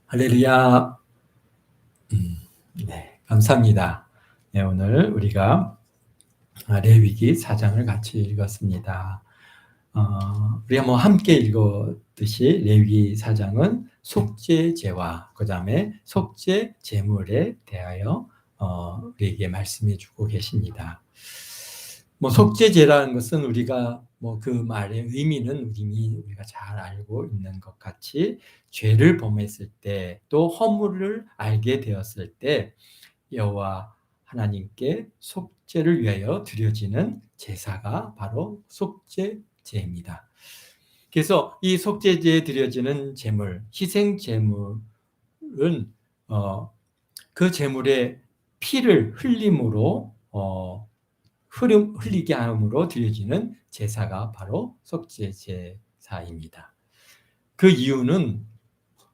할렐루야. 네, 감사합니다. 네, 오늘 우리가 레위기 4장을 같이 읽었습니다. 우리가 함께 읽었듯이 레위기 4장은 속죄제와 그 다음에 속죄 제물에 대하여 우리에게 말씀해 주고 계십니다. 속죄제라는 것은 우리가 그 말의 의미는 이미 우리가 잘 알고 있는 것 같이 죄를 범했을 때 또 허물을 알게 되었을 때 여호와 하나님께 속죄를 위하여 드려지는 제사가 바로 속죄제입니다. 그래서 이 속죄제에 드려지는 제물, 희생 제물은 그 제물의 피를 흘림으로 흘리게 함으로 드려지는 제사가 바로 속죄제사입니다. 그 이유는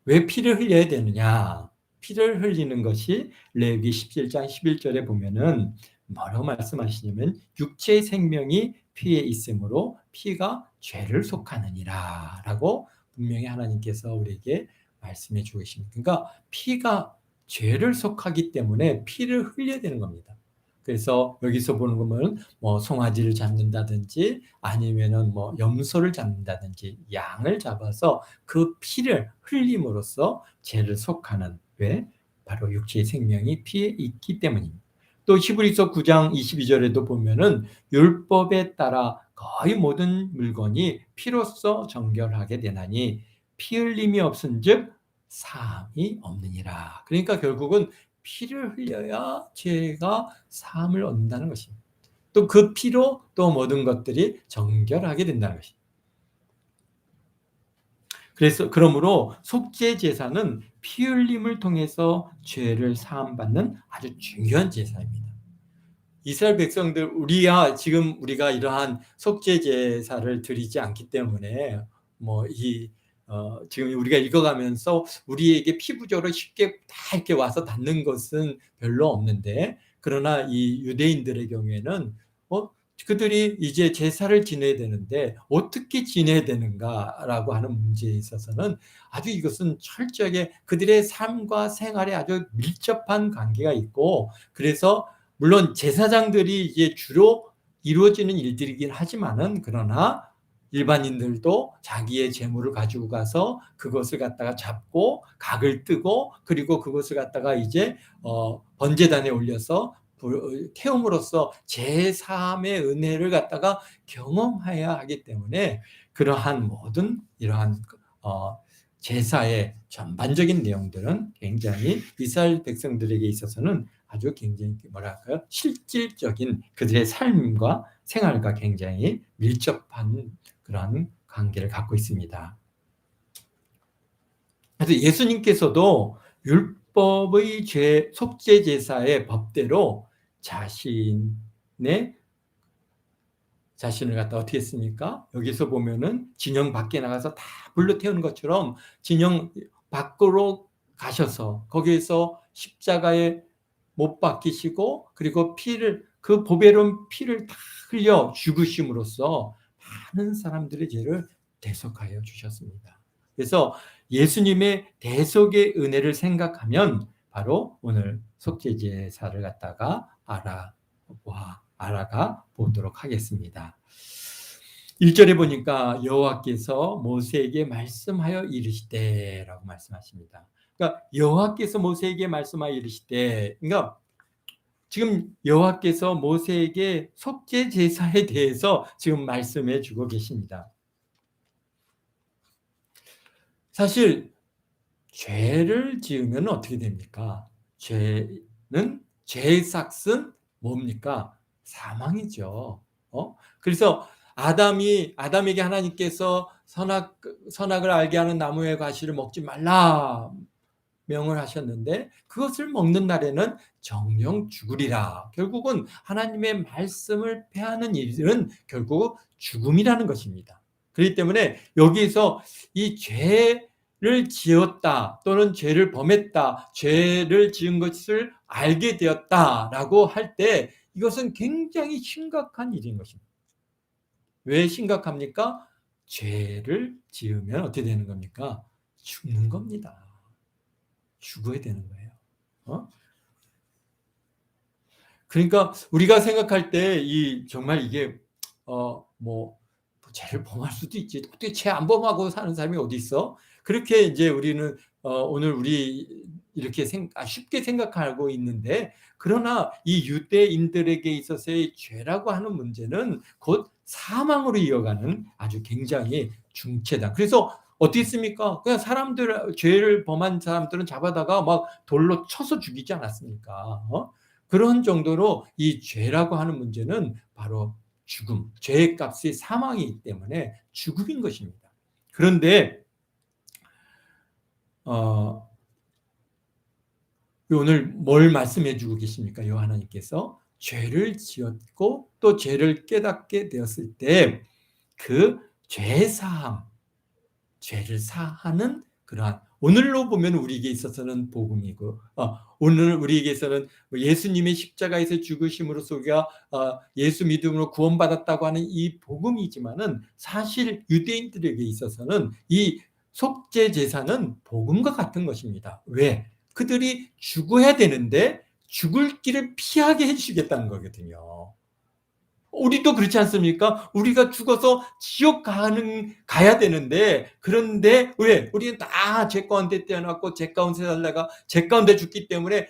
왜 피를 흘려야 되느냐? 피를 흘리는 것이 레위기 17장 11절에 보면은 뭐라고 말씀하시냐면 육체의 생명이 피에 있으므로 피가 죄를 속하느니라 라고 분명히 하나님께서 우리에게 말씀해 주고 계십니다. 그러니까 피가 죄를 속하기 때문에 피를 흘려야 되는 겁니다. 그래서 여기서 보는 거는 송아지를 잡는다든지 아니면은 염소를 잡는다든지 양을 잡아서 그 피를 흘림으로써 죄를 속하는, 왜? 바로 육체의 생명이 피에 있기 때문입니다. 또 히브리서 9장 22절에도 보면은 율법에 따라 거의 모든 물건이 피로써 정결하게 되나니 피 흘림이 없은즉 사함이 없느니라. 그러니까 결국은 피를 흘려야 죄가 사함을 얻는다는 것입니다. 또 그 피로 또 모든 것들이 정결하게 된다는 것입니다. 그래서 그러므로 속죄 제사는 피 흘림을 통해서 죄를 사함받는 아주 중요한 제사입니다. 이스라엘 백성들, 지금 우리가 이러한 속죄 제사를 드리지 않기 때문에 지금 우리가 읽어가면서 우리에게 피부적으로 쉽게 다 이렇게 와서 닿는 것은 별로 없는데, 그러나 이 유대인들의 경우에는 그들이 이제 제사를 지내야 되는데 어떻게 지내야 되는가라고 하는 문제에 있어서는 아주 이것은 철저하게 그들의 삶과 생활에 아주 밀접한 관계가 있고, 그래서 물론 제사장들이 이제 주로 이루어지는 일들이긴 하지만은, 그러나 일반인들도 자기의 재물을 가지고 가서 그것을 갖다가 잡고 각을 뜨고 그리고 그것을 갖다가 이제 번제단에 올려서 태움으로써 제사함의 은혜를 갖다가 경험해야 하기 때문에 그러한 모든 이러한 제사의 전반적인 내용들은 굉장히 이스라엘 백성들에게 있어서는 아주 굉장히 실질적인 그들의 삶과 생활과 굉장히 밀접한 그런 관계를 갖고 있습니다. 그래서 예수님께서도 율법의 속죄 제사의 법대로 자신을 갖다 어떻게 했습니까? 여기서 보면은 진영 밖에 나가서 다 불로 태우는 것처럼 진영 밖으로 가셔서 거기에서 십자가에 못 박히시고 그리고 그 보배로운 피를 다 흘려 죽으심으로써 많은 사람들의 죄를 대속하여 주셨습니다. 그래서 예수님의 대속의 은혜를 생각하면 바로 오늘 속죄제사를 갖다가 알아가 보도록 하겠습니다. 1절에 보니까 여호와께서 모세에게 말씀하여 이르시되라고 말씀하십니다. 그러니까 여호와께서 모세에게 말씀하여 이르시되, 그러니까 지금 여호와께서 모세에게 속죄 제사에 대해서 지금 말씀해 주고 계십니다. 사실 죄를 지으면 어떻게 됩니까? 죄는 죄의 삭은 뭡니까? 사망이죠. 그래서 아담에게 하나님께서 선악을 알게 하는 나무의 과실을 먹지 말라 명을 하셨는데 그것을 먹는 날에는 정령 죽으리라. 결국은 하나님의 말씀을 폐하는 일은 결국 죽음이라는 것입니다. 그렇기 때문에 여기서 이 죄를 지었다 또는 죄를 범했다, 죄를 지은 것을 알게 되었다라고 할 때 이것은 굉장히 심각한 일인 것입니다. 왜 심각합니까? 죄를 지으면 어떻게 되는 겁니까? 죽는 겁니다. 죽어야 되는 거예요. 그러니까 우리가 생각할 때 정말 이게 뭐 죄를 범할 수도 있지. 어떻게 죄 안 범하고 사는 사람이 어디 있어? 그렇게 이제 우리는 오늘 우리 이렇게 쉽게 생각하고 있는데, 그러나 이 유대인들에게 있어서의 죄라고 하는 문제는 곧 사망으로 이어가는 아주 굉장히 중죄다. 그래서 어떻게 했습니까? 그냥 죄를 범한 사람들은 잡아다가 막 돌로 쳐서 죽이지 않았습니까? 그런 정도로 이 죄라고 하는 문제는 바로 죽음, 죄의 값이 사망이기 때문에 죽음인 것입니다. 그런데 오늘 뭘 말씀해 주고 계십니까? 하나님께서 죄를 지었고 또 죄를 깨닫게 되었을 때 그 죄사함, 죄를 사하는 그러한, 오늘로 보면 우리에게 있어서는 복음이고, 오늘 우리에게서는 예수님의 십자가에서 죽으심으로써 우리가 예수 믿음으로 구원받았다고 하는 이 복음이지만은, 사실 유대인들에게 있어서는 이 속죄 제사는 복음과 같은 것입니다. 왜? 그들이 죽어야 되는데 죽을 길을 피하게 해주시겠다는 거거든요. 우리도 그렇지 않습니까? 우리가 죽어서 지옥 가야 되는데, 그런데 왜? 우리는 다 죄 가운데 태어났고 죄 가운데 살다가 죄 가운데 죽기 때문에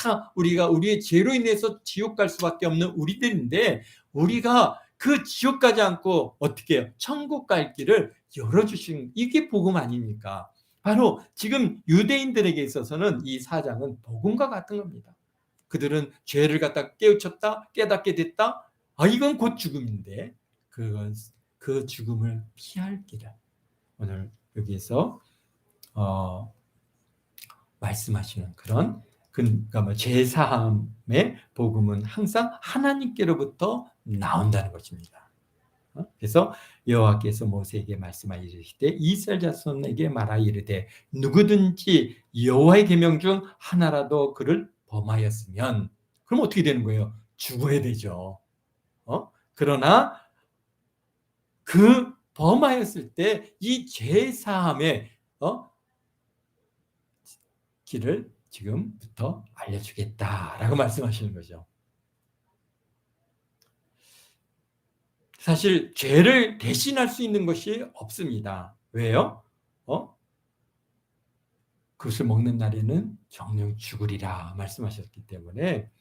다 우리가 우리의 죄로 인해서 지옥 갈 수밖에 없는 우리들인데, 우리가 그 지옥 가지 않고 어떻게 해요? 천국 갈 길을 열어주신, 이게 복음 아닙니까? 바로 지금 유대인들에게 있어서는 이 사장은 복음과 같은 겁니다. 그들은 죄를 갖다 깨우쳤다, 깨닫게 됐다. 이건 곧 죽음인데, 그 죽음을 피할 길을 오늘 여기에서 말씀하시는 그런, 그러니까 뭐 제사함의 복음은 항상 하나님께로부터 나온다는 것입니다. 그래서 여호와께서 모세에게 말씀하여 이르시되 이스라엘 자손에게 말하 이르되 누구든지 여호와의 계명 중 하나라도 그를 범하였으면, 그럼 어떻게 되는 거예요? 죽어야 되죠. 그러나 그 범하였을 때 이 죄사함의 길을 지금부터 알려주겠다라고 말씀하시는 거죠. 사실 죄를 대신할 수 있는 것이 없습니다. 왜요? 그것을 먹는 날에는 정령 죽으리라 말씀하셨기 때문에,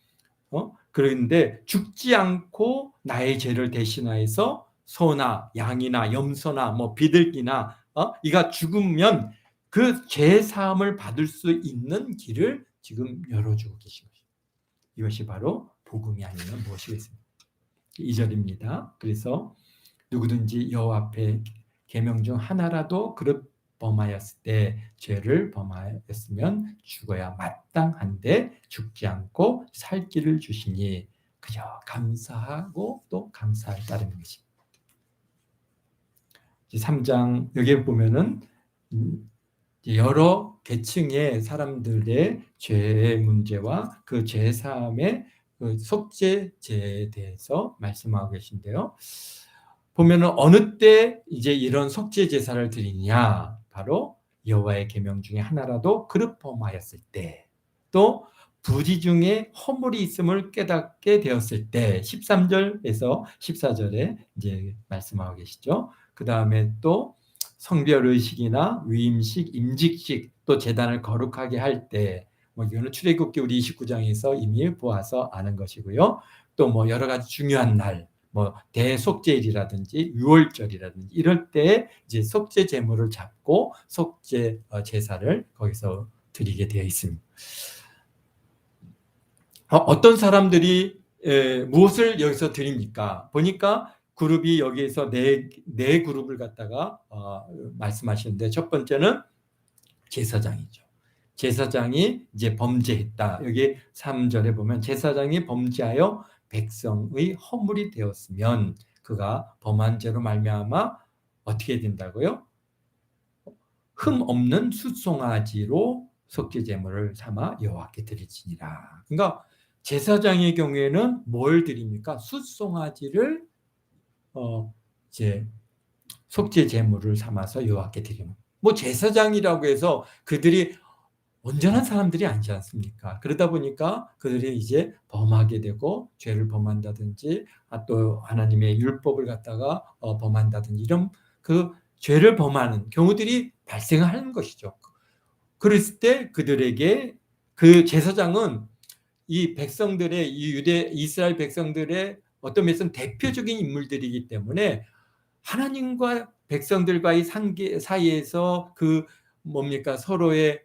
그런데 죽지 않고 나의 죄를 대신하여서 소나 양이나 염소나 뭐 비둘기나 이가 죽으면 그 죄 사함을 받을 수 있는 길을 지금 열어주고 계신 것입니다. 이것이 바로 복음이 아니면 무엇이겠습니까? 2절입니다. 그래서 누구든지 여호와 앞에 계명 중 하나라도 그릇 범하였을 때, 죄를 범하였으면 죽어야 마땅한데 죽지 않고 살 길을 주시니 그저 감사하고 또 감사할 따르는 것입니다. 3장 여기에 보면은 여러 계층의 사람들의 죄의 문제와 그 죄사함의 그 속죄제에 대해서 말씀하고 계신데요. 보면은 어느 때 이제 이런 속죄 제사를 드리냐, 바로 여호와의 계명 중에 하나라도 그릇 범하였을 때, 또 부지 중에 허물이 있음을 깨닫게 되었을 때, 13절에서 14절에 이제 말씀하고 계시죠. 그 다음에 또 성별 의식이나 위임식, 임직식, 또 제단을 거룩하게 할 때, 이거는 출애굽기 우리 29장에서 이미 보아서 아는 것이고요. 또 뭐 여러 가지 중요한 날, 대속죄일이라든지 유월절이라든지 이럴 때 이제 속죄 제물을 잡고 속죄 제사를 거기서 드리게 되어 있습니다. 어떤 사람들이 무엇을 여기서 드립니까? 보니까 그룹이 여기에서 네 그룹을 갖다가 말씀하시는데, 첫 번째는 제사장이죠. 제사장이 이제 범죄했다. 여기 3절에 보면 제사장이 범죄하여 백성의 허물이 되었으면 그가 범한 죄로 말미암아 어떻게 된다고요? 흠 없는 숫송아지로 속죄 제물을 삼아 여호와께 드릴지니라. 그러니까 제사장의 경우에는 뭘 드립니까? 숫송아지를 이제 속죄 제물을 삼아서 여호와께 드리는. 제사장이라고 해서 그들이 온전한 사람들이 아니지 않습니까? 그러다 보니까 그들이 이제 범하게 되고 죄를 범한다든지 또 하나님의 율법을 갖다가 범한다든지 이런 그 죄를 범하는 경우들이 발생하는 것이죠. 그랬을 때 그들에게 그 제사장은 이 백성들의 이 유대 이스라엘 백성들의 어떤 면에서는 대표적인 인물들이기 때문에 하나님과 백성들과의 상계 사이에서 그 뭡니까 서로의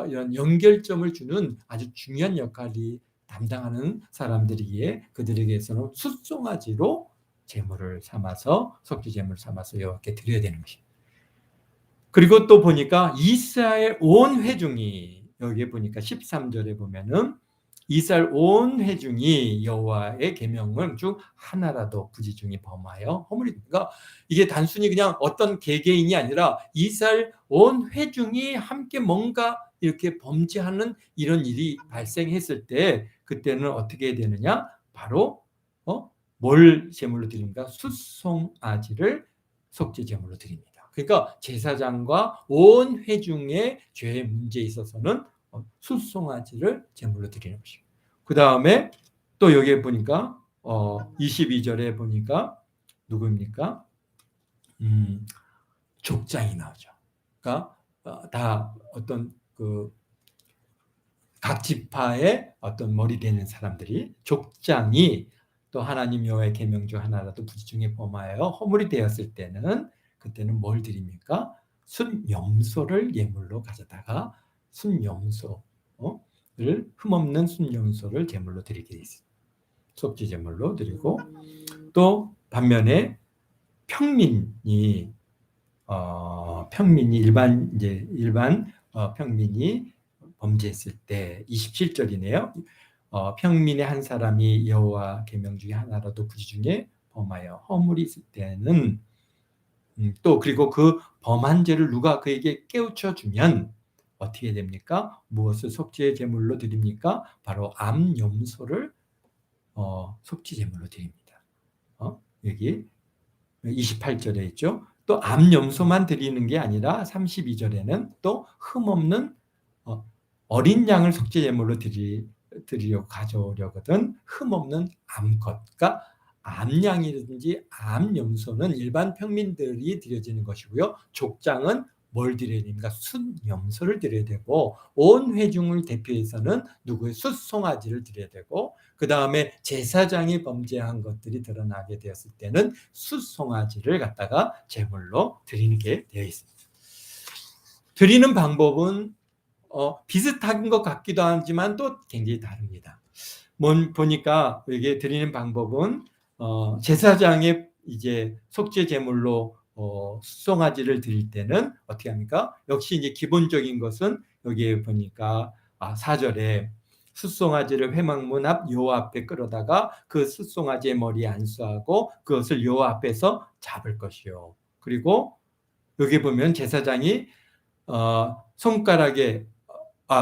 이런 연결점을 주는 아주 중요한 역할이 담당하는 사람들이기에 그들에게서는 숫송아지로 제물을 삼아서 속죄 제물을 삼아서 여호와께 드려야 되는 것입니다. 그리고 또 보니까 이스라엘 온 회중이 여기에 보니까 13절에 보면은 이스라엘 온 회중이 여호와의 계명을 중 하나라도 부지중에 범하여 허물이 그러니까 이게 단순히 그냥 어떤 개개인이 아니라 이스라엘 온 회중이 함께 뭔가 이렇게 범죄하는 이런 일이 발생했을 때 그때는 어떻게 되느냐? 바로 뭘 제물로 드립니까? 숫송아지를 속죄 제물로 드립니다. 그러니까 제사장과 온 회중의 죄의 문제에 있어서는 숫송아지를 제물로 드리는 것입니다. 그 다음에 또 여기에 보니까 22절에 보니까 누구입니까? 족장이 나오죠. 그러니까 다 어떤 각 지파의 어떤 머리 되는 사람들이 족장이 또 하나님 여호와의 계명 중 하나라도 부지중에 범하여 허물이 되었을 때는 그때는 뭘 드립니까? 순염소를 예물로 가져다가 순염소를 흠없는 순염소를 제물로 드리게 돼 있습니다. 속죄 제물로 드리고 또 반면에 평민이 일반 평민이 범죄했을 때 27절이네요. 평민의 한 사람이 여호와 계명 중에 하나라도 부지중에 범하여 허물이 있을 때는 또 그리고 그 범한 죄를 누가 그에게 깨우쳐 주면 어떻게 됩니까? 무엇을 속죄 제물로 드립니까? 바로 암염소를 속죄 제물로 드립니다. 여기 28절에 있죠. 또 암염소만 드리는 게 아니라 32절에는 또 흠없는 어린 양을 속죄 제물로 드리려고 가져오려거든 흠없는 암것. 그러니까 암양이라든지 암염소는 일반 평민들이 드려지는 것이고요. 족장은 뭘 드려야 됩니까? 순염소를 드려야 되고 온 회중을 대표해서는 누구의 숫송아지를 드려야 되고 그 다음에 제사장이 범죄한 것들이 드러나게 되었을 때는 숫송아지를 갖다가 제물로 드리는 게 되어 있습니다. 드리는 방법은 비슷한 것 같기도 하지만 또 굉장히 다릅니다. 보니까 이게 드리는 방법은 제사장의 이제 속죄 제물로 숫송아지를 드릴 때는 어떻게 합니까? 역시 이제 기본적인 것은 여기에 보니까 4절에 숫송아지를 회막문 앞 여호와 앞에 끌어다가 그 숫송아지의 머리에 안수하고 그것을 여호와 앞에서 잡을 것이요. 그리고 여기 보면 제사장이 손가락에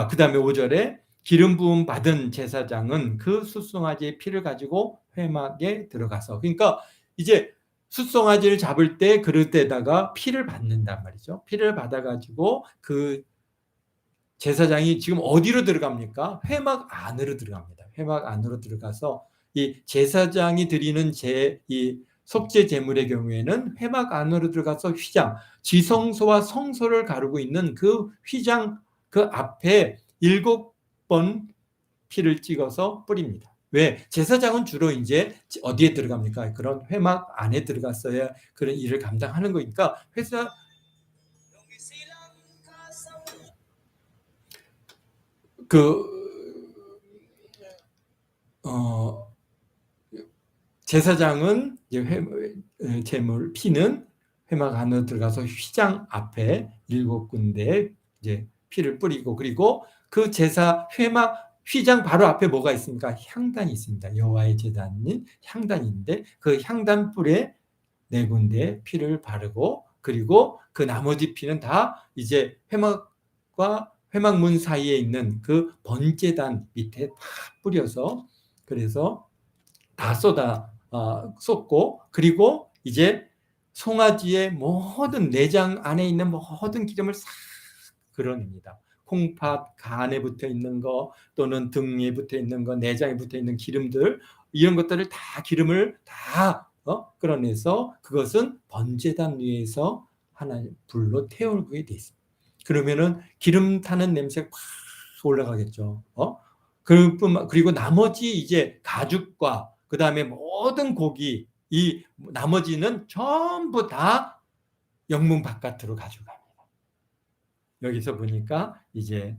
그 다음에 5절에 기름 부음 받은 제사장은 그 숫송아지의 피를 가지고 회막에 들어가서 그러니까 이제 숫송아지를 잡을 때 그릇에다가 피를 받는단 말이죠. 피를 받아가지고 그 제사장이 지금 어디로 들어갑니까? 회막 안으로 들어갑니다. 회막 안으로 들어가서 이 제사장이 드리는 이 속죄 제물의 경우에는 회막 안으로 들어가서 휘장, 지성소와 성소를 가르고 있는 그 휘장 그 앞에 7번 피를 찍어서 뿌립니다. 왜? 제사장은 주로 이제 어디에 들어갑니까? 그런 회막 안에 들어갔어야 그런 일을 감당하는 거니까 제사장은 제물 피는 회막 안으로 들어가서 휘장 앞에 7군데 이제 피를 뿌리고 그리고 그 제사 휘장 바로 앞에 뭐가 있습니까? 향단이 있습니다. 여호와의 제단인 향단인데 그 향단 뿔에 4군데 피를 바르고 그리고 그 나머지 피는 다 이제 회막과 회막문 사이에 있는 그 번제단 밑에 다 뿌려서 그래서 다 쏟고 그리고 이제 송아지의 모든 내장 안에 있는 모든 기름을 싹 걸어냅니다. 콩팥 간에 붙어 있는 거 또는 등에 붙어 있는 거 내장에 붙어 있는 기름들 이런 것들을 다 기름을 다 끌어내서 그것은 번제단 위에서 하나님 불로 태우게 돼 있습니다. 그러면은 기름 타는 냄새가 팍 올라가겠죠. 그리고 나머지 이제 가죽과 그 다음에 모든 고기 이 나머지는 전부 다 영문 바깥으로 가져갑니다. 여기서 보니까 이제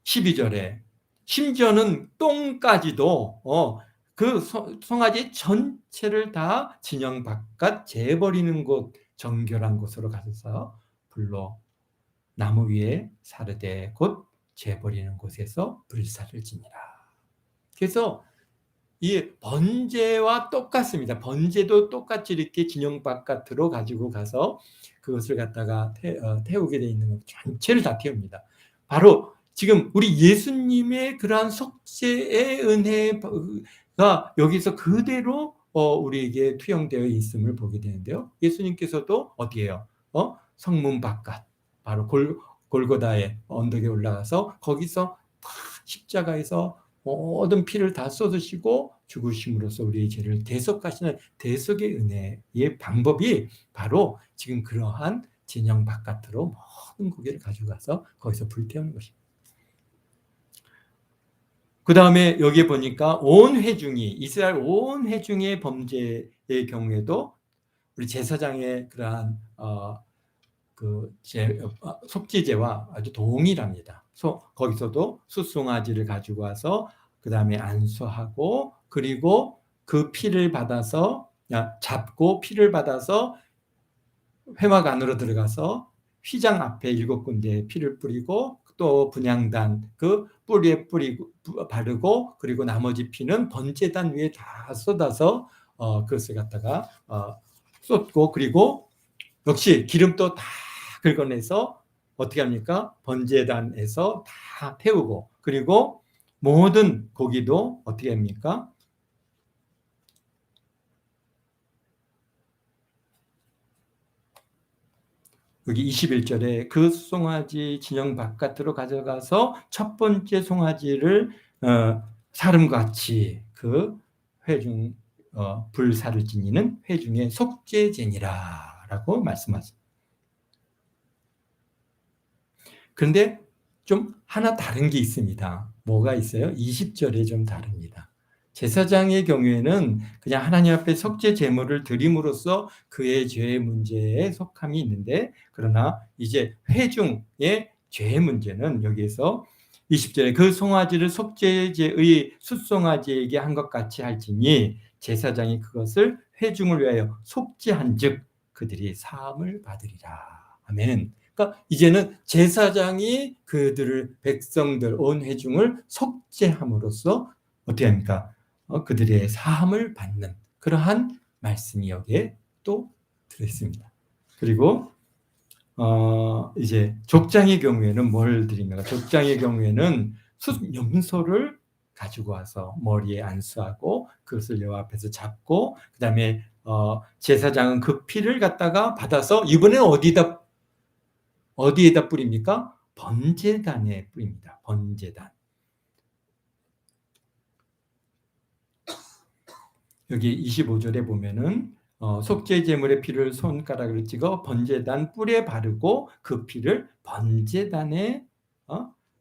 12절에 심지어는 똥까지도 그 송아지 전체를 다 진영 바깥 재버리는 곳 정결한 곳으로 가서 불로 나무 위에 사르되 곧 재버리는 곳에서 불사를 지니라. 그래서 이 번제와 똑같습니다. 번제도 똑같이 이렇게 진영 바깥으로 가지고 가서 그것을 갖다가 태우게 돼 있는 것 전체를 다 태웁니다. 바로 지금 우리 예수님의 그러한 속죄의 은혜가 여기서 그대로 우리에게 투영되어 있음을 보게 되는데요. 예수님께서도 어디에요? 성문 바깥 바로 골고다의 언덕에 올라가서 거기서 십자가에서 모든 피를 다 쏟으시고 죽으심으로써 우리의 죄를 대속하시는 대속의 은혜의 방법이 바로 지금 그러한 진영 바깥으로 모든 고기를 가져가서 거기서 불태우는 것입니다. 그 다음에 여기에 보니까 온 회중이 이스라엘 온 회중의 범죄의 경우에도 우리 제사장의 그러한 속죄제와 아주 동일합니다. 거기서도 숫송아지를 가지고 와서 그 다음에 안수하고 그리고 그 피를 받아서 잡고 피를 받아서 회막 안으로 들어가서 휘장 앞에 7군데에 피를 뿌리고 또 분향단 그 뿌리에 바르고 그리고 나머지 피는 번제단 위에 다 쏟아서 그것을 갖다가 쏟고 그리고 역시 기름도 다 긁어내서 어떻게 합니까? 번제단에서 다 태우고 그리고 모든 고기도 어떻게 합니까? 여기 21절에 그 송아지 진영 바깥으로 가져가서 첫 번째 송아지를 사름같이 그 회중 불사를 지니는 회중의 속죄제니라 라고 말씀하십니다. 그런데 좀 하나 다른 게 있습니다. 뭐가 있어요? 20절에 좀 다릅니다. 제사장의 경우에는 그냥 하나님 앞에 속죄 제물을 드림으로써 그의 죄의 문제에 속함이 있는데 그러나 이제 회중의 죄의 문제는 여기에서 20절에 그 송아지를 속죄제의 숫송아지에게 한 것 같이 할지니 제사장이 그것을 회중을 위하여 속죄한즉 그들이 사함을 받으리라. 아멘. 그러니까 이제는 제사장이 그들을 백성들 온 회중을 속죄함으로써 어떻게 합니까? 그들의 사함을 받는 그러한 말씀이 여기에 또 들어있습니다. 그리고 이제 족장의 경우에는 뭘 드립니까? 족장의 경우에는 염소를 가지고 와서 머리에 안수하고 그것을 여호와 앞에서 잡고 그 다음에 제사장은 그 피를 갖다가 받아서 이번에는 어디에다 뿌립니까? 번제단에 뿌립니다. 번제단. 여기 25절에 보면은 속죄 제물의 피를 손가락으로 찍어 번제단 뿔에 바르고 그 피를 번제단의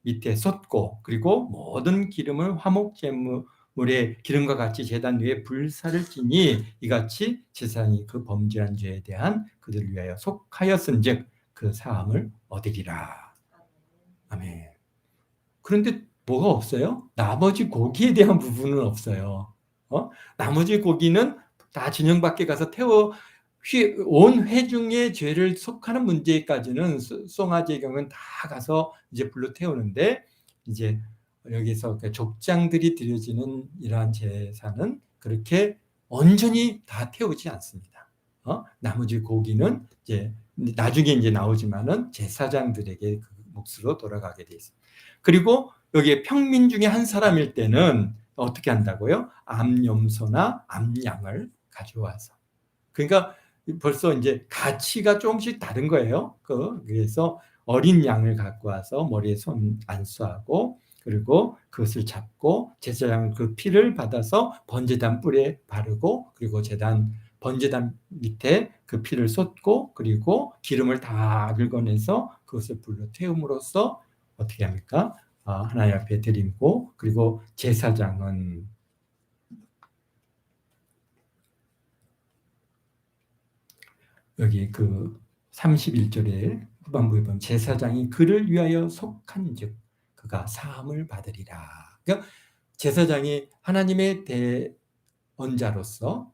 밑에 쏟고 그리고 모든 기름을 화목 제물의 기름과 같이 제단 위에 불사를 지니 이같이 제사장이 그 범죄한 죄에 대한 그들을 위하여 속하였은즉 그 사함을 얻으리라. 아멘. 그런데 뭐가 없어요? 나머지 고기에 대한 부분은 없어요. 나머지 고기는 다 진영 밖에 가서 온 회중의 죄를 속하는 문제까지는 송아지의 경우는 다 가서 이제 불로 태우는데 이제 여기서 족장들이 드려지는 이러한 제사는 그렇게 온전히 다 태우지 않습니다. 나머지 고기는 이제 나중에 이제 나오지만은 제사장들에게 그 몫으로 돌아가게 돼 있습니다. 그리고 여기에 평민 중에 한 사람일 때는 어떻게 한다고요? 암염소나 암양을 가져와서. 그러니까 벌써 이제 가치가 조금씩 다른 거예요. 그래서 어린 양을 갖고 와서 머리에 손 안수하고 그리고 그것을 잡고 제사장은 그 피를 받아서 번제단 뿔에 바르고 그리고 번제단 밑에 그 피를 쏟고 그리고 기름을 다 긁어내서 그것을 불로 태움으로써 어떻게 합니까? 하나님 앞에 드리고 그리고 제사장은 여기 그 31절에 후반부에 보면 제사장이 그를 위하여 속한즉 그가 사함을 받으리라. 그러니까 제사장이 하나님의 대언자로서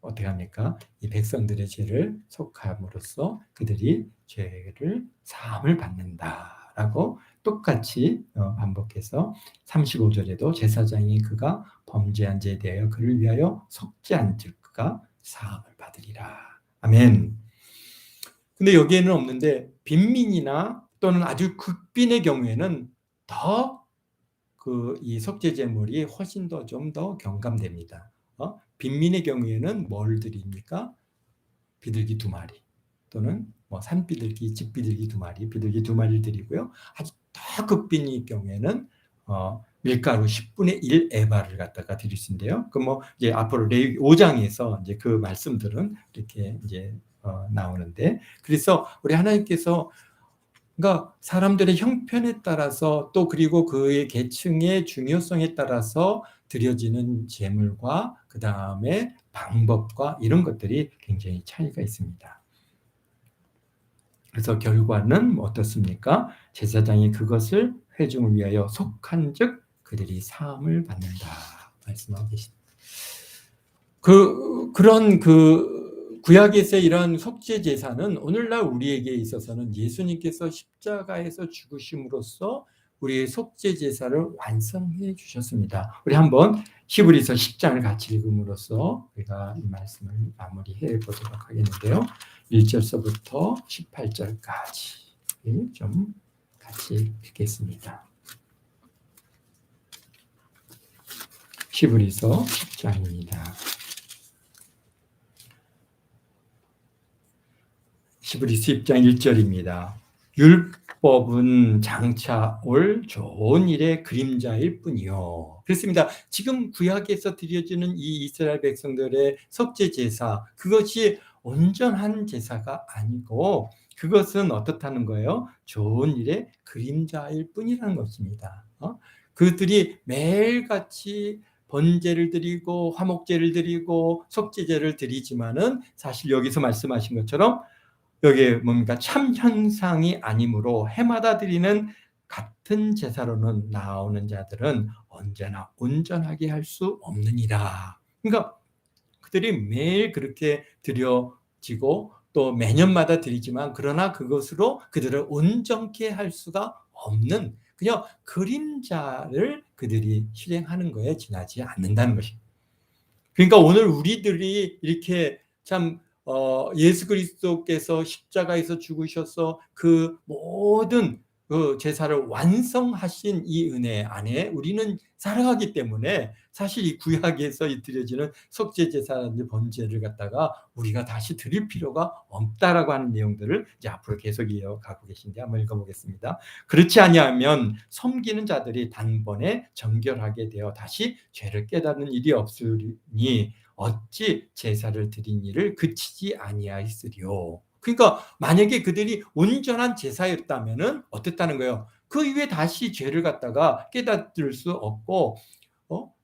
어떻게 합니까? 이 백성들의 죄를 속함으로써 그들이 죄를 사함을 받는다라고 똑같이 반복해서 35절에도 제사장이 그가 범죄한 죄에 대하여 그를 위하여 속죄한즉 그가 사함을 받으리라. 아멘. 근데 여기에는 없는데 빈민이나 또는 아주 극빈의 경우에는 더 이 속죄 제물이 훨씬 더 좀 더 경감됩니다. 빈민의 경우에는 뭘 드립니까? 비둘기 2마리 또는 뭐 산비둘기, 집비둘기 2마리, 비둘기 2마리를 드리고요. 아주 더 극빈의 경우에는 밀가루 10분의 1 에바를 갖다가 드릴 수 있는데요. 그 뭐 이제 앞으로 레위기 5장에서 이제 그 말씀들은 이렇게 이제 나오는데 그래서 우리 하나님께서 그러니까 사람들의 형편에 따라서 또 그리고 그의 계층의 중요성에 따라서 드려지는 제물과 그 다음에 방법과 이런 것들이 굉장히 차이가 있습니다. 그래서 결과는 어떻습니까? 제사장이 그것을 회중을 위하여 속한즉 그들이 사함을 받는다 말씀하고 계십니다. 그런 구약에서의 이러한 속죄 제사는 오늘날 우리에게 있어서는 예수님께서 십자가에서 죽으심으로써 우리의 속죄 제사를 완성해 주셨습니다. 우리 한번 히브리서 10장을 같이 읽음으로써 우리가 이 말씀을 마무리해 보도록 하겠는데요. 1절서부터 18절까지 좀 같이 읽겠습니다. 히브리서 10장입니다. 히브리서 10장 1절입니다. 율법은 장차 올 좋은 일의 그림자일 뿐이요. 그렇습니다. 지금 구약에서 드려지는 이 이스라엘 백성들의 속죄 제사, 그것이 온전한 제사가 아니고 그것은 어떻다는 거예요? 좋은 일의 그림자일 뿐이라는 것입니다. 그들이 매일같이 번제를 드리고 화목제를 드리고 속죄제를 드리지만은 사실 여기서 말씀하신 것처럼 여기에 뭡니까? 참 현상이 아니므로 해마다 드리는 같은 제사로는 나오는 자들은 언제나 온전하게 할 수 없느니라. 그러니까 그들이 매일 그렇게 드려지고 또 매년마다 드리지만 그러나 그것으로 그들을 온전케 할 수가 없는 그냥 그림자를 그들이 실행하는 거에 지나지 않는다는 것입니다. 그러니까 오늘 우리들이 이렇게 참 예수 그리스도께서 십자가에서 죽으셔서 그 모든 그 제사를 완성하신 이 은혜 안에 우리는 살아가기 때문에 사실 이 구약에서 드려지는 속죄 제사라든지 번제를 갖다가 우리가 다시 드릴 필요가 없다라고 하는 내용들을 이제 앞으로 계속 이어가고 계신데 한번 읽어보겠습니다. 그렇지 아니하면 섬기는 자들이 단번에 정결하게 되어 다시 죄를 깨닫는 일이 없으니 어찌 제사를 드린 일을 그치지 아니하였으리요. 그러니까 만약에 그들이 온전한 제사였다면은 어땠다는 거예요? 그 이후에 다시 죄를 갖다가 깨닫을 수 없고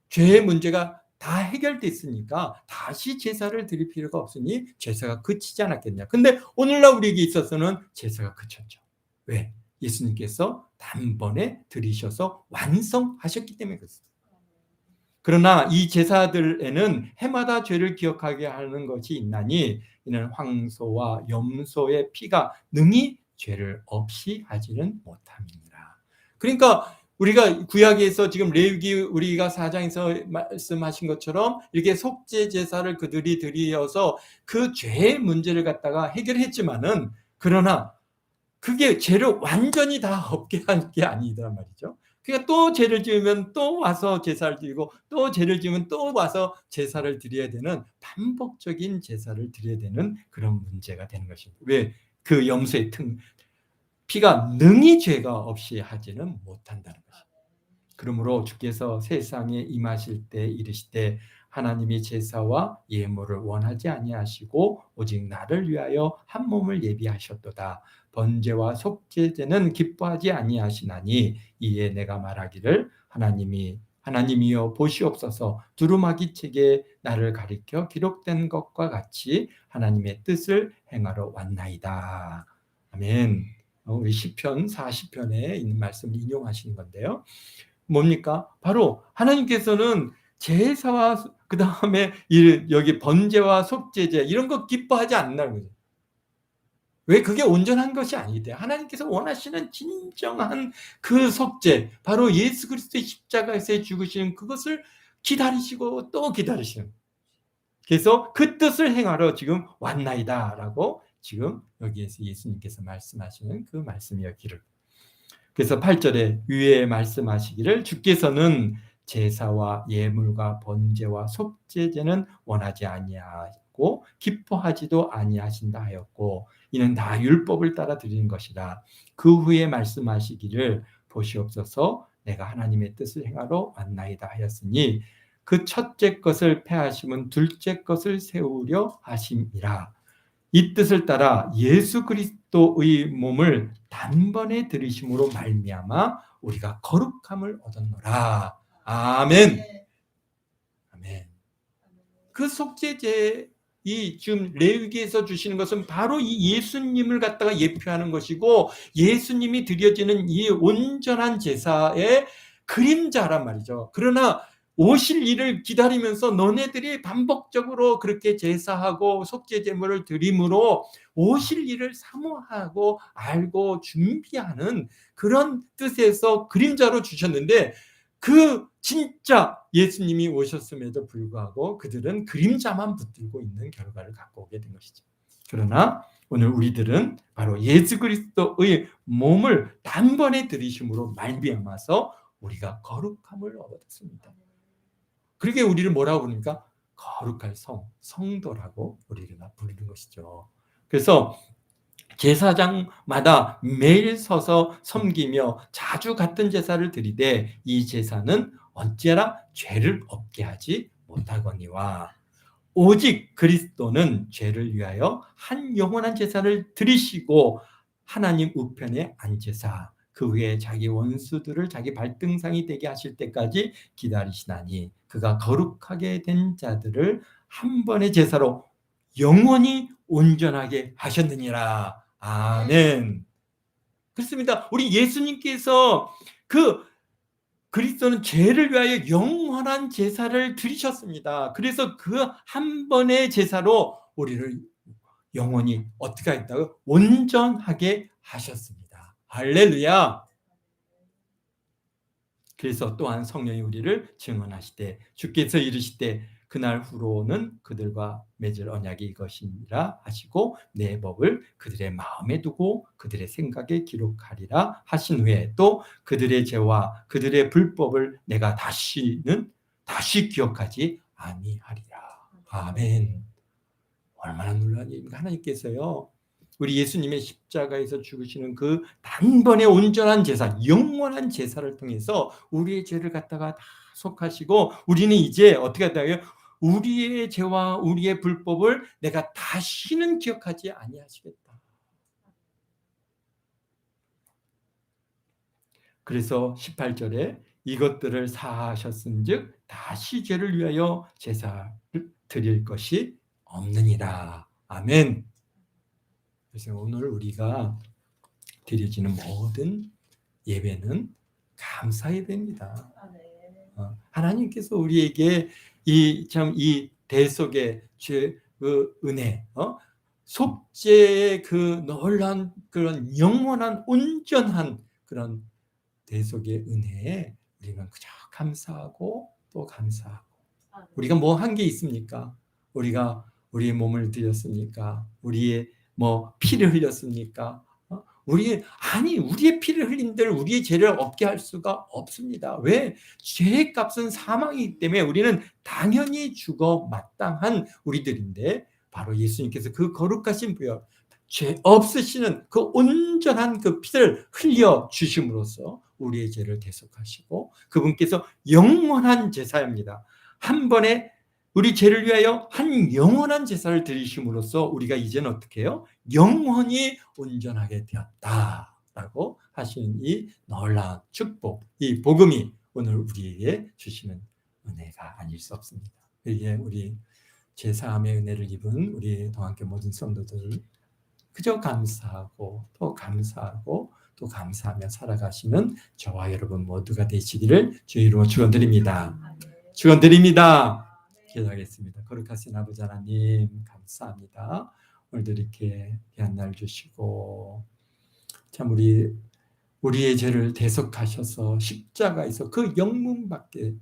죄의 문제가 다 해결됐으니까 다시 제사를 드릴 필요가 없으니 제사가 그치지 않았겠냐. 근데 오늘날 우리에게 있어서는 제사가 그쳤죠. 왜? 예수님께서 단번에 드리셔서 완성하셨기 때문에 그렇습니다. 그러나 이 제사들에는 해마다 죄를 기억하게 하는 것이 있나니 이는 황소와 염소의 피가 능히 죄를 없이 하지는 못함이니라. 그러니까 우리가 구약에서 지금 레위기 우리가 4장에서 말씀하신 것처럼 이렇게 속죄 제사를 그들이 드리어서 그 죄의 문제를 갖다가 해결했지만은 그러나 그게 죄를 완전히 다 없게 한 게 아니란 말이죠. 그러니까 또 죄를 지으면 또 와서 제사를 드리고 또 죄를 지으면 또 와서 제사를 드려야 되는 반복적인 제사를 드려야 되는 그런 문제가 되는 것입니다. 왜? 그 염소의 피가 능히 죄가 없이 하지는 못한다는 것입니다. 그러므로 주께서 세상에 임하실 때 이르시되 하나님이 제사와 예물을 원하지 아니하시고 오직 나를 위하여 한 몸을 예비하셨도다. 번제와 속죄제는 기뻐하지 아니하시나니 이에 내가 말하기를 하나님이여 보시옵소서. 두루마기 책에 나를 가리켜 기록된 것과 같이 하나님의 뜻을 행하러 왔나이다. 아멘. 우리 시편 40편에 있는 말씀을 인용하시는 건데요. 뭡니까? 바로 하나님께서는 제사와 그 다음에 여기 번제와 속죄제 이런 거 기뻐하지 않는다는 거죠. 왜? 그게 온전한 것이 아니기 때문에 하나님께서 원하시는 진정한 그 속죄, 바로 예수 그리스도의 십자가에서 죽으시는 그것을 기다리시고 또 기다리시는, 그래서 그 뜻을 행하러 지금 왔나이다 라고 지금 여기에서 예수님께서 말씀하시는 그 말씀이었기를. 그래서 8절에 위에 말씀하시기를 주께서는 제사와 예물과 번제와 속죄제는 원하지 아니하고 기뻐하지도 아니하신다 하였고 이는 다 율법을 따라 드리는 것이라. 그 후에 말씀하시기를 보시옵소서 내가 하나님의 뜻을 행하러 왔나이다 하였으니 그 첫째 것을 패하심은 둘째 것을 세우려 하심이라. 이 뜻을 따라 예수 그리스도의 몸을 단번에 들이심으로 말미암아 우리가 거룩함을 얻었노라. 아멘. 아멘. 그 속죄제 이 지금 레위기에서 주시는 것은 바로 이 예수님을 갖다가 예표하는 것이고 예수님이 드려지는 이 온전한 제사의 그림자란 말이죠. 그러나 오실 일을 기다리면서 너네들이 반복적으로 그렇게 제사하고 속죄제물을 드림으로 오실 일을 사모하고 알고 준비하는 그런 뜻에서 그림자로 주셨는데 그 진짜 예수님이 오셨음에도 불구하고 그들은 그림자만 붙들고 있는 결과를 갖고 오게 된 것이죠. 그러나 오늘 우리들은 바로 예수 그리스도의 몸을 단번에 들이심으로 말미암아서 우리가 거룩함을 얻었습니다. 그러게 우리를 뭐라고 부르니까 거룩할 성도라고 우리가 부르는 것이죠. 그래서 제사장마다 매일 서서 섬기며 자주 같은 제사를 드리되 이 제사는 어찌하라 죄를 없게 하지 못하거니와 오직 그리스도는 죄를 위하여 한 영원한 제사를 드리시고 하나님 우편에 앉으사 그 후에 자기 원수들을 자기 발등상이 되게 하실 때까지 기다리시나니 그가 거룩하게 된 자들을 한 번의 제사로 영원히 온전하게 하셨느니라. 아멘. 그렇습니다. 우리 예수님께서 그리스도는 죄를 위하여 영원한 제사를 드리셨습니다. 그래서 그 한 번의 제사로 우리를 영원히 어떻게 했다고? 온전하게 하셨습니다. 할렐루야. 그래서 또한 성령이 우리를 증언하시되 주께서 이르시되 그날 후로는 그들과 맺을 언약이 이것이니라 하시고 내 법을 그들의 마음에 두고 그들의 생각에 기록하리라 하신 후에 또 그들의 죄와 그들의 불법을 내가 다시 기억하지 아니하리라. 아멘. 얼마나 놀라운 일입니까? 하나님께서요 우리 예수님의 십자가에서 죽으시는 그 단번에 온전한 제사, 영원한 제사를 통해서 우리의 죄를 갖다가 다 속하시고 우리는 이제 어떻게 한다고요? 우리의 죄와 우리의 불법을 내가 다시는 기억하지 아니하시겠다. 그래서 18절에 이것들을 사하셨은즉 다시 죄를 위하여 제사를 드릴 것이 없느니라. 아멘. 그래서 오늘 우리가 드려지는 모든 예배는 감사 예배입니다. 하나님께서 우리에게 이 대속의 그 은혜, 속죄의 그 놀라운 그런 영원한 온전한 그런 대속의 은혜에 우리는 그저 감사하고 또 감사하고. 우리가 뭐 한 게 있습니까? 우리가 우리의 몸을 드렸습니까? 우리의 피를 흘렸습니까? 우리의 피를 흘린들 우리의 죄를 없게 할 수가 없습니다. 왜? 죄의 값은 사망이기 때문에 우리는 당연히 죽어 마땅한 우리들인데 바로 예수님께서 그 거룩하신 부여 죄 없으시는 그 온전한 그 피를 흘려 주심으로써 우리의 죄를 대속하시고 그분께서 영원한 제사입니다. 한 번에 우리 죄를 위하여 한 영원한 제사를 드리심으로써 우리가 이제는 어떻게 해요? 영원히 온전하게 되었다라고 하시는 이 놀라운 축복, 이 복음이 오늘 우리에게 주시는 은혜가 아닐 수 없습니다. 이게 우리 제사함의 은혜를 입은 우리 동안교 모든 성도들 그저 감사하고 또 감사하고 또 감사하며 살아가시는 저와 여러분 모두가 되시기를 주의 이름으로 축원드립니다. 축원드립니다. 기도하겠습니다. 거룩하신 아버지 하나님 감사합니다. 오늘도 이렇게 귀한 날 주시고 참 우리의 죄를 대속하셔서 십자가에서 그 영문 밖에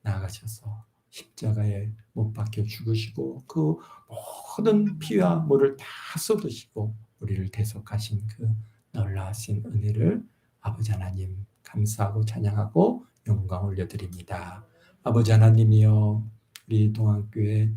나아가셔서 십자가에 못 박혀 죽으시고 그 모든 피와 물을 다 쏟으시고 우리를 대속하신 그 놀라우신 은혜를 아버지 하나님 감사하고 찬양하고 영광 올려드립니다. 아버지 하나님이여 우리 동안교회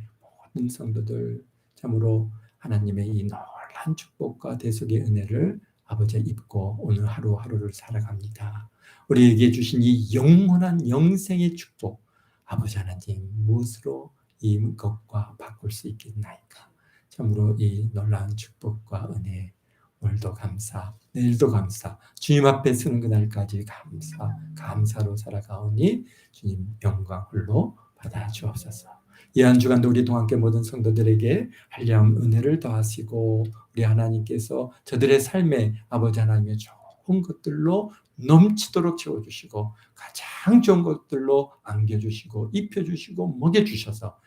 모든 성도들 참으로 하나님의 이 놀라운 축복과 대속의 은혜를 아버지 입고 오늘 하루하루를 살아갑니다. 우리에게 주신 이 영원한 영생의 축복 아버지 하나님 무엇으로 이것과 바꿀 수 있겠나이까. 참으로 이 놀라운 축복과 은혜 오늘도 감사 내일도 감사 주님 앞에 서는 그날까지 감사로 살아가오니 주님 영광 홀로 받아 주옵소서. 이 한 주간도 우리 동안교 모든 성도들에게 한량 은혜를 더하시고 우리 하나님께서 저들의 삶에 아버지 하나님의 좋은 것들로 넘치도록 채워주시고 가장 좋은 것들로 안겨주시고 입혀주시고 먹여주셔서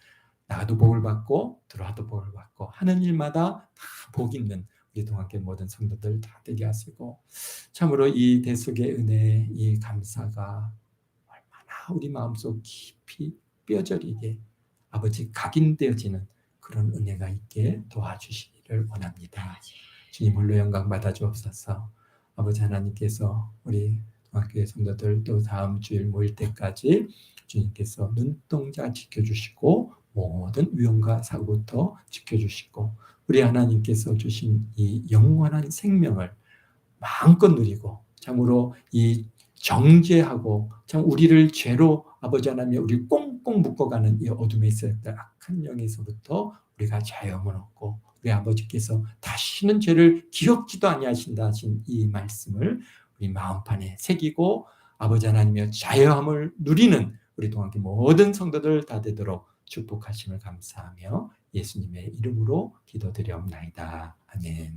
나가도 복을 받고 들어와도 복을 받고 하는 일마다 다 복 있는 우리 동안교 모든 성도들 다 되게 하시고 참으로 이 대속의 은혜 이 감사가 얼마나 우리 마음속 깊이 뼈저리게 아버지 각인되어지는 그런 은혜가 있게 도와주시기를 원합니다. 주님 홀로 영광 받아 주옵소서. 아버지 하나님께서 우리 동학교회 성도들 또 다음 주일 모일 때까지 주님께서 눈동자 지켜주시고 모든 위험과 사고부터 지켜주시고 우리 하나님께서 주신 이 영원한 생명을 마음껏 누리고 참으로 이 정죄하고 참 우리를 죄로 아버지 하나님 우리 꽁꽁 묶어가는 이 어둠에 있었던 악한 영에서부터 우리가 자유함을 얻고 우리 아버지께서 다시는 죄를 기억지도 아니하신다 하신 이 말씀을 우리 마음판에 새기고 아버지 하나님의 자유함을 누리는 우리 동안교 모든 성도들 다 되도록 축복하심을 감사하며 예수님의 이름으로 기도드리옵나이다. 아멘.